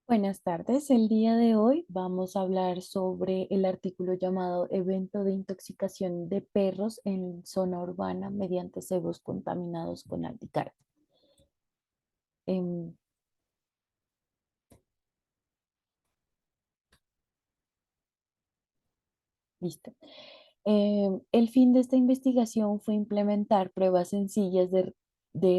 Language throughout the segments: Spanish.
Buenas tardes. El día de hoy vamos a hablar sobre el artículo llamado Evento de intoxicación de perros en zona urbana mediante cebos contaminados con aldicar. Em, Listo. El fin de esta investigación fue implementar pruebas sencillas de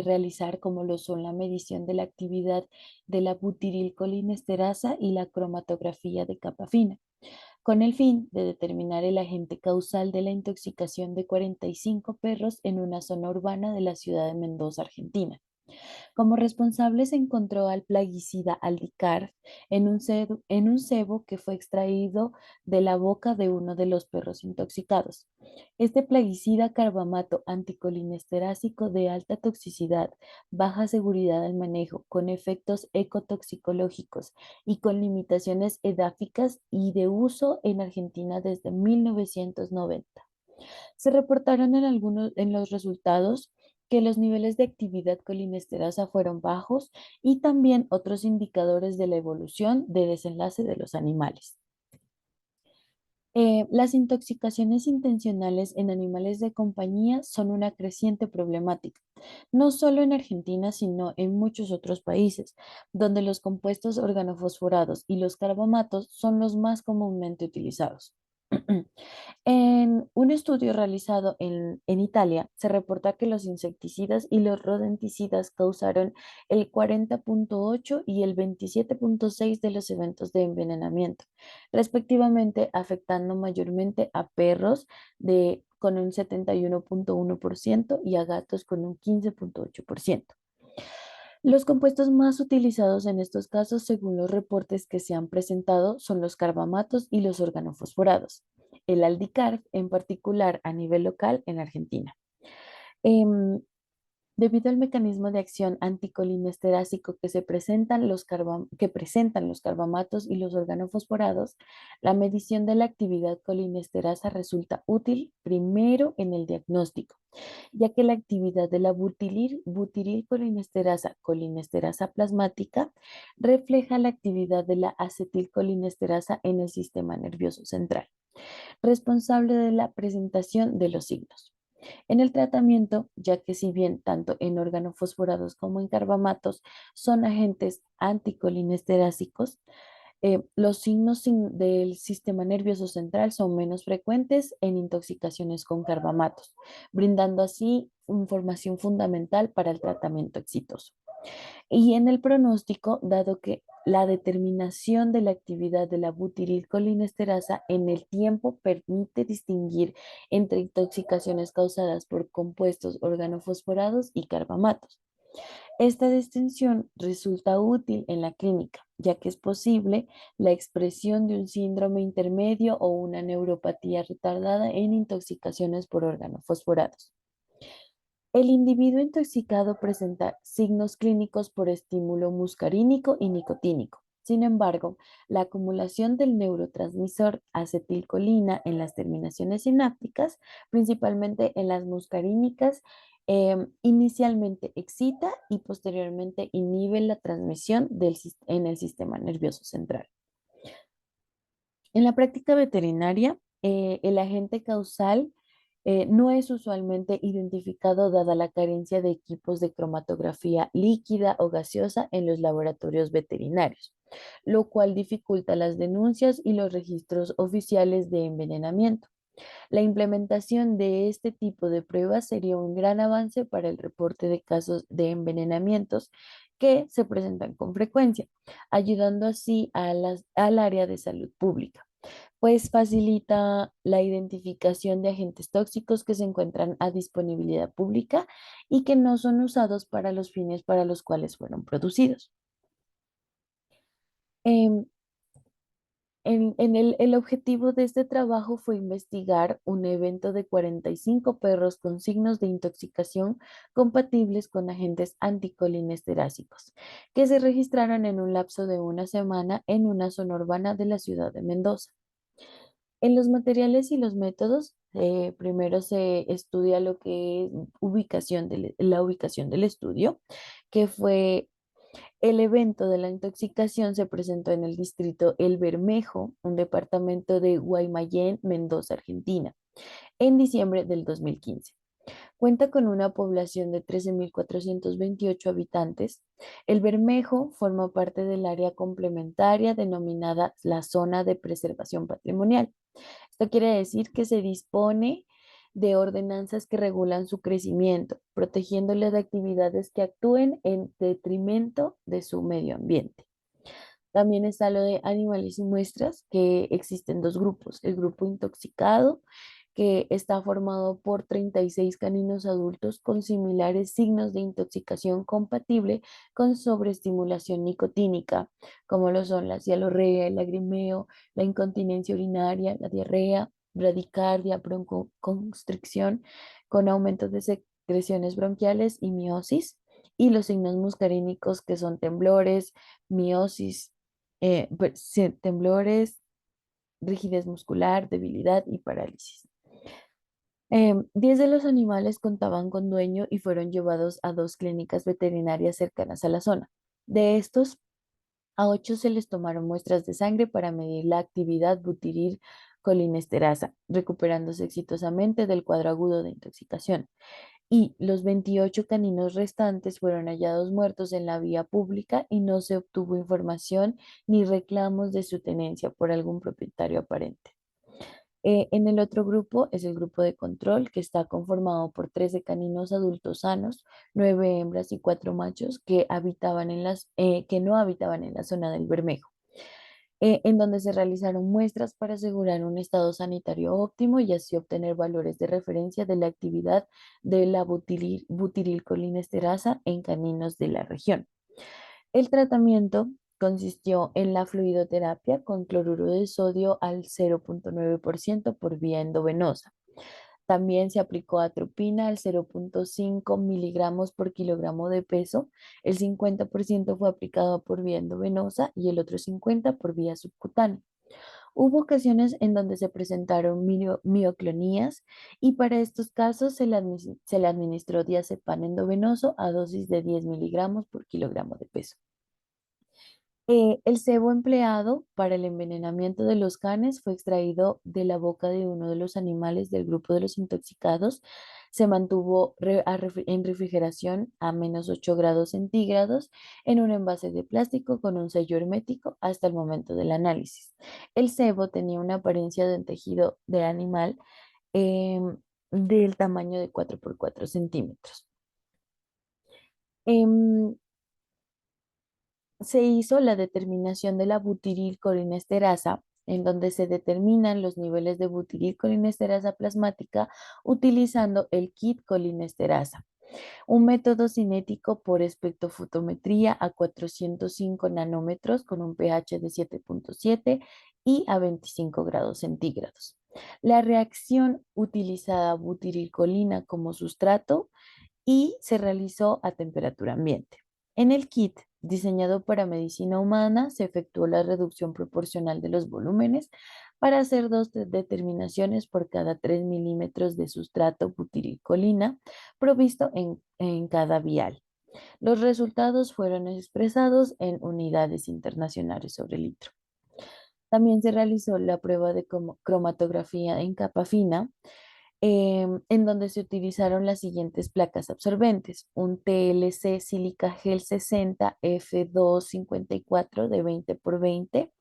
realizar, como lo son la medición de la actividad de la butirilcolinesterasa y la cromatografía de capa fina, con el fin de determinar el agente causal de la intoxicación de 45 perros en una zona urbana de la ciudad de Mendoza, Argentina. Como responsable se encontró al plaguicida Aldicar en un cebo que fue extraído de la boca de uno de los perros intoxicados. Este plaguicida carbamato anticolinesterásico de alta toxicidad, baja seguridad al manejo, con efectos ecotoxicológicos y con limitaciones edáficas y de uso en Argentina desde 1990. Se reportaron en los resultados que los niveles de actividad colinesterasa fueron bajos y también otros indicadores de la evolución de desenlace de los animales. Las intoxicaciones intencionales en animales de compañía son una creciente problemática, no solo en Argentina, sino en muchos otros países, donde los compuestos organofosforados y los carbamatos son los más comúnmente utilizados. En un estudio realizado en Italia, se reporta que los insecticidas y los rodenticidas causaron el 40,8 y el 27,6 de los eventos de envenenamiento, respectivamente, afectando mayormente a perros con un 71,1% y a gatos con un 15,8%. Los compuestos más utilizados en estos casos, según los reportes que se han presentado, son los carbamatos y los organofosforados, el aldicarb en particular a nivel local en Argentina. Em, Debido al mecanismo de acción anticolinesterásico que presentan los carbamatos y los organofosforados, la medición de la actividad colinesterasa resulta útil primero en el diagnóstico, ya que la actividad de la butirilcolinesterasa, colinesterasa plasmática, refleja la actividad de la acetilcolinesterasa en el sistema nervioso central, responsable de la presentación de los signos. En el tratamiento, ya que si bien tanto en organofosforados como en carbamatos son agentes anticolinesterásicos, los signos del sistema nervioso central son menos frecuentes en intoxicaciones con carbamatos, brindando así información fundamental para el tratamiento exitoso. Y en el pronóstico, dado que la determinación de la actividad de la butirilcolinesterasa en el tiempo permite distinguir entre intoxicaciones causadas por compuestos organofosforados y carbamatos. Esta distinción resulta útil en la clínica, ya que es posible la expresión de un síndrome intermedio o una neuropatía retardada en intoxicaciones por organofosforados. El individuo intoxicado presenta signos clínicos por estímulo muscarínico y nicotínico. Sin embargo, la acumulación del neurotransmisor acetilcolina en las terminaciones sinápticas, principalmente en las muscarínicas, inicialmente excita y posteriormente inhibe la transmisión en el sistema nervioso central. En la práctica veterinaria, el agente causal no es usualmente identificado dada la carencia de equipos de cromatografía líquida o gaseosa en los laboratorios veterinarios, lo cual dificulta las denuncias y los registros oficiales de envenenamiento. La implementación de este tipo de pruebas sería un gran avance para el reporte de casos de envenenamientos que se presentan con frecuencia, ayudando así al área de salud pública, pues facilita la identificación de agentes tóxicos que se encuentran a disponibilidad pública y que no son usados para los fines para los cuales fueron producidos. Em, el objetivo de este trabajo fue investigar un evento de 45 perros con signos de intoxicación compatibles con agentes anticolinesteráticos, que se registraron en un lapso de una semana en una zona urbana de la ciudad de Mendoza. En los materiales y los métodos, primero se estudia lo que es la ubicación del estudio, que fue El evento de la intoxicación se presentó en el distrito El Bermejo, un departamento de Guaymallén, Mendoza, Argentina, en diciembre del 2015. Cuenta con una población de 13.428 habitantes. El Bermejo forma parte del área complementaria denominada la Zona de Preservación Patrimonial. Esto quiere decir que se dispone de ordenanzas que regulan su crecimiento, protegiéndole de actividades que actúen en detrimento de su medio ambiente. También está lo de animales y muestras, que existen dos grupos. El grupo intoxicado, que está formado por 36 caninos adultos con similares signos de intoxicación compatible con sobreestimulación nicotínica, como lo son la cialorrea, el lagrimeo, la incontinencia urinaria, la diarrea, bradicardia, broncoconstricción, con aumentos de secreciones bronquiales y miosis, y los signos muscarínicos que son temblores, miosis, sí, temblores, rigidez muscular, debilidad y parálisis. 10 de los animales contaban con dueño y fueron llevados a dos clínicas veterinarias cercanas a la zona. De estos, a 8 se les tomaron muestras de sangre para medir la actividad butiril colinesterasa, recuperándose exitosamente del cuadro agudo de intoxicación, y los 28 caninos restantes fueron hallados muertos en la vía pública y no se obtuvo información ni reclamos de su tenencia por algún propietario aparente. En el otro grupo es el grupo de control, que está conformado por 13 caninos adultos sanos, 9 hembras y 4 machos que que no habitaban en la zona del Bermejo, en donde se realizaron muestras para asegurar un estado sanitario óptimo y así obtener valores de referencia de la actividad de la butirilcolinesterasa en caninos de la región. El tratamiento consistió en la fluidoterapia con cloruro de sodio al 0,9% por vía endovenosa. También se aplicó atropina al 0,5 miligramos por kilogramo de peso. El 50% fue aplicado por vía endovenosa y el otro 50% por vía subcutánea. Hubo ocasiones en donde se presentaron mioclonías y para estos casos se le administró diazepam endovenoso a dosis de 10 miligramos por kilogramo de peso. El sebo empleado para el envenenamiento de los canes fue extraído de la boca de uno de los animales del grupo de los intoxicados. Se mantuvo en refrigeración a -8 °C en un envase de plástico con un sello hermético hasta el momento del análisis. El sebo tenía una apariencia de un tejido de animal em, del tamaño de 4 por 4 centímetros. Em, Se hizo la determinación de la butirilcolinesterasa, en donde se determinan los niveles de butirilcolinesterasa plasmática utilizando el kit colinesterasa, un método cinético por espectrofotometría a 405 nanómetros con un pH de 7,7 y a 25 grados centígrados. La reacción utilizada butirilcolina como sustrato y se realizó a temperatura ambiente. En el kit diseñado para medicina humana se efectuó la reducción proporcional de los volúmenes para hacer dos determinaciones por cada 3 milímetros de sustrato butirilcolina provisto en cada vial. Los resultados fueron expresados en unidades internacionales sobre litro. También se realizó la prueba de cromatografía en capa fina, en donde se utilizaron las siguientes placas absorbentes: un TLC Silica Gel 60 F254 de 20 por 20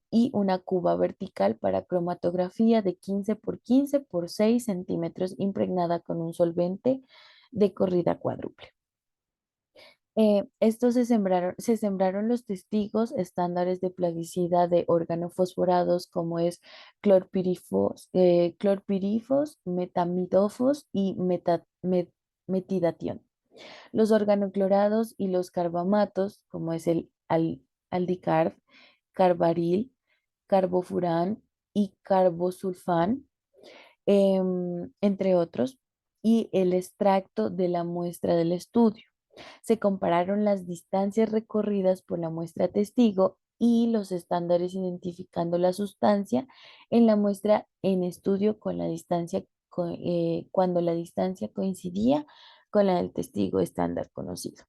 y una cuba vertical para cromatografía de 15 por 15 por 6 centímetros impregnada con un solvente de corrida cuádruple. Estos se sembraron los testigos estándares de plaguicida de organofosforados como es clorpirifos, metamidofos y metidatión. Los organoclorados y los carbamatos como es el aldicarb, carbaril, carbofurán y carbosulfán, entre otros, y el extracto de la muestra del estudio. Se compararon las distancias recorridas por la muestra testigo y los estándares identificando la sustancia en la muestra en estudio con la distancia, cuando la distancia coincidía con la del testigo estándar conocido.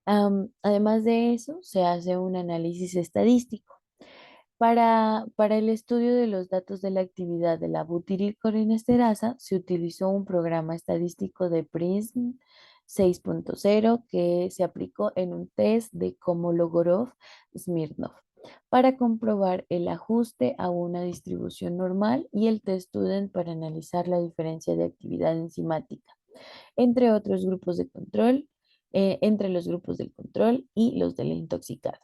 Además de eso, se hace un análisis estadístico. Para el estudio de los datos de la actividad de la butirylcolinesterasa, se utilizó un programa estadístico de PRISM 6.0 que se aplicó en un test de Kolmogorov-Smirnov para comprobar el ajuste a una distribución normal y el test student para analizar la diferencia de actividad enzimática entre otros grupos de control, entre los grupos del control y los del intoxicado.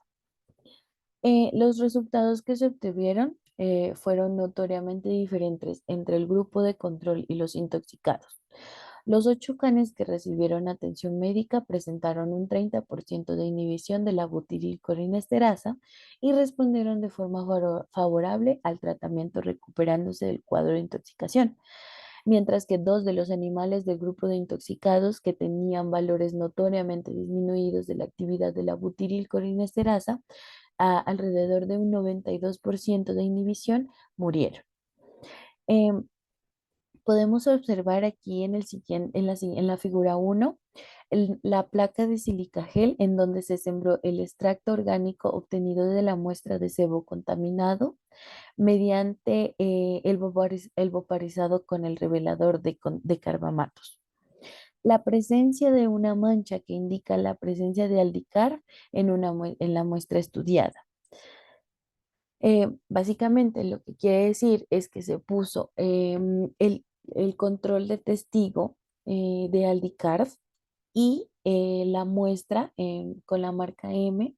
Los resultados que se obtuvieron fueron notoriamente diferentes entre el grupo de control y los intoxicados. Los 8 canes que recibieron atención médica presentaron un 30% de inhibición de la butirylcolinesterasa y respondieron de forma favorable al tratamiento recuperándose del cuadro de intoxicación, mientras que 2 de los animales del grupo de intoxicados que tenían valores notoriamente disminuidos de la actividad de la butirylcolinesterasa, alrededor de un 92% de inhibición, murieron. Em, Podemos observar aquí en, el siguiente, en la figura 1 la placa de silica gel en donde se sembró el extracto orgánico obtenido de la muestra de sebo contaminado mediante el vaporizado con el revelador de carbamatos. La presencia de una mancha que indica la presencia de aldicar en la muestra estudiada. Básicamente lo que quiere decir es que se puso el control de testigo de Aldicarb y la muestra con la marca M,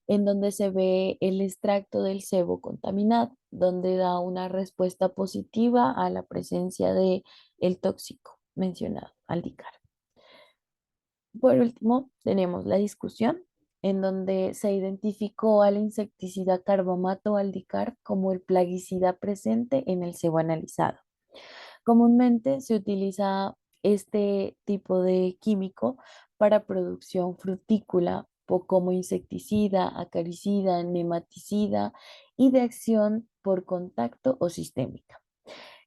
en donde se ve el extracto del sebo contaminado, donde da una respuesta positiva a la presencia de el tóxico mencionado, Aldicarb. Por último, tenemos la discusión en donde se identificó al insecticida carbamato aldicar como el plaguicida presente en el cebo analizado. Comúnmente se utiliza este tipo de químico para producción frutícola como insecticida, acaricida, nematicida y de acción por contacto o sistémica.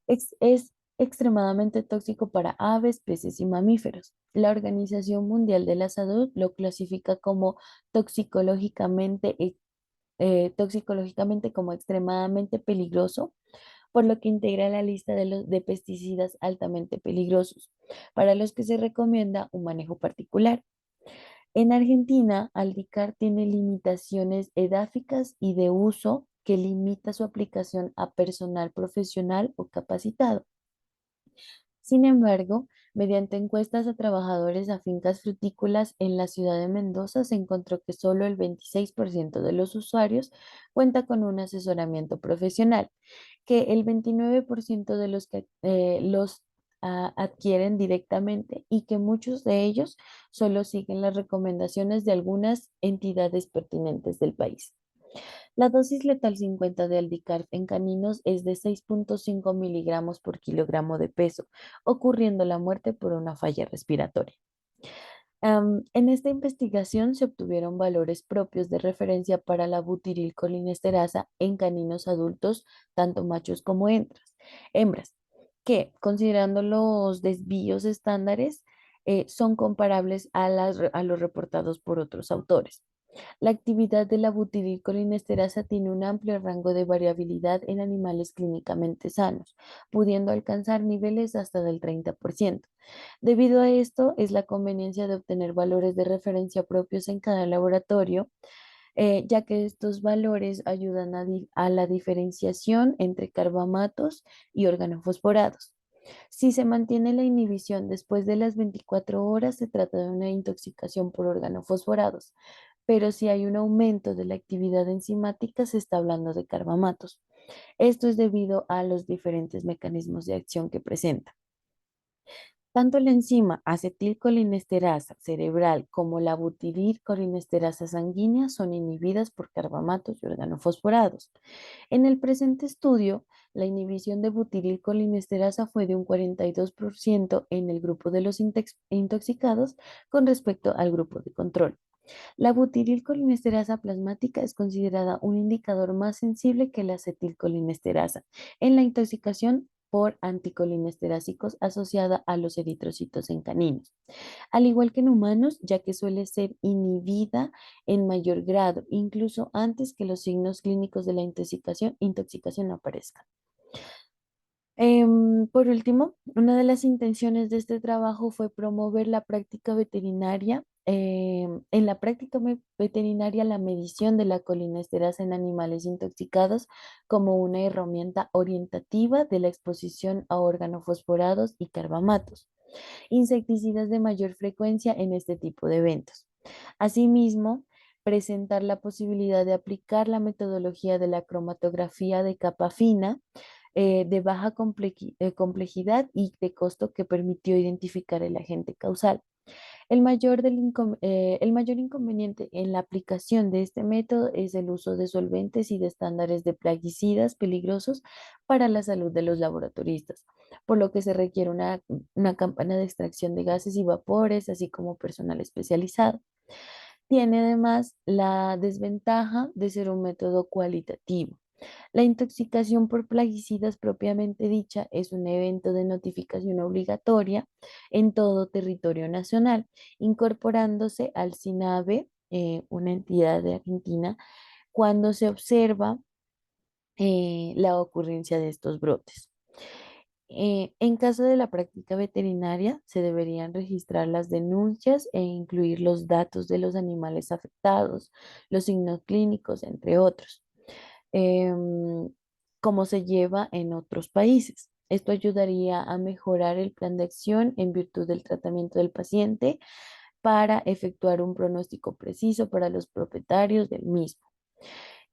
Es extremadamente tóxico para aves, peces y mamíferos. La Organización Mundial de la Salud lo clasifica como toxicológicamente, toxicológicamente como extremadamente peligroso, por lo que integra la lista de pesticidas altamente peligrosos, para los que se recomienda un manejo particular. En Argentina, Aldicar tiene limitaciones edáficas y de uso que limita su aplicación a personal profesional o capacitado. Sin embargo, mediante encuestas a trabajadores a fincas frutícolas en la ciudad de Mendoza, se encontró que solo el 26% de los usuarios cuenta con un asesoramiento profesional, que el 29% de los que los adquieren directamente y que muchos de ellos solo siguen las recomendaciones de algunas entidades pertinentes del país. La dosis letal 50 de Aldicarb en caninos es de 6.5 miligramos por kilogramo de peso, ocurriendo la muerte por una falla respiratoria. En esta investigación se obtuvieron valores propios de referencia para la butirylcolinesterasa en caninos adultos, tanto machos como hembras, que, considerando los desvíos estándares, son comparables a los reportados por otros autores. La actividad de la butirylcolinesterasa tiene un amplio rango de variabilidad en animales clínicamente sanos, pudiendo alcanzar niveles hasta del 30%. Debido a esto, es la conveniencia de obtener valores de referencia propios en cada laboratorio, ya que estos valores ayudan a la diferenciación entre carbamatos y organofosforados. Si se mantiene la inhibición después de las 24 horas, se trata de una intoxicación por organofosforados, pero si hay un aumento de la actividad enzimática, se está hablando de carbamatos. Esto es debido a los diferentes mecanismos de acción que presenta. Tanto la enzima acetilcolinesterasa cerebral como la butirylcolinesterasa sanguínea son inhibidas por carbamatos y organofosforados. En el presente estudio, la inhibición de butirylcolinesterasa fue de un 42% en el grupo de los intoxicados con respecto al grupo de control. La butirylcolinesterasa plasmática es considerada un indicador más sensible que la acetilcolinesterasa en la intoxicación por anticolinesteráticos asociada a los eritrocitos en caninos, al igual que en humanos, ya que suele ser inhibida en mayor grado, incluso antes que los signos clínicos de la intoxicación aparezcan. Por último, una de las intenciones de este trabajo fue promover la práctica veterinaria. En la práctica veterinaria, la medición de la colinesterasa en animales intoxicados como una herramienta orientativa de la exposición a organofosforados y carbamatos, insecticidas de mayor frecuencia en este tipo de eventos. Asimismo, presentar la posibilidad de aplicar la metodología de la cromatografía de capa fina de baja complejidad y de costo que permitió identificar el agente causal. El mayor inconveniente en la aplicación de este método es el uso de solventes y de estándares de plaguicidas peligrosos para la salud de los laboratoristas, por lo que se requiere una campana de extracción de gases y vapores, así como personal especializado. Tiene además la desventaja de ser un método cualitativo. La intoxicación por plaguicidas propiamente dicha es un evento de notificación obligatoria en todo territorio nacional, incorporándose al SINAVE, una entidad de Argentina, cuando se observa la ocurrencia de estos brotes. En caso de la práctica veterinaria, se deberían registrar las denuncias e incluir los datos de los animales afectados, los signos clínicos, entre otros, em, como se lleva en otros países. Esto ayudaría a mejorar el plan de acción en virtud del tratamiento del paciente para efectuar un pronóstico preciso para los propietarios del mismo.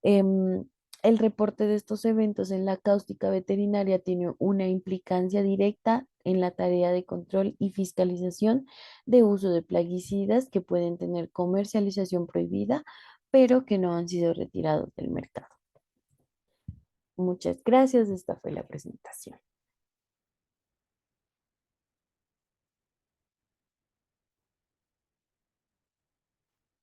Em, el reporte de estos eventos en la cáustica veterinaria tiene una implicancia directa en la tarea de control y fiscalización de uso de plaguicidas que pueden tener comercialización prohibida, pero que no han sido retirados del mercado. Muchas gracias. Esta fue la presentación.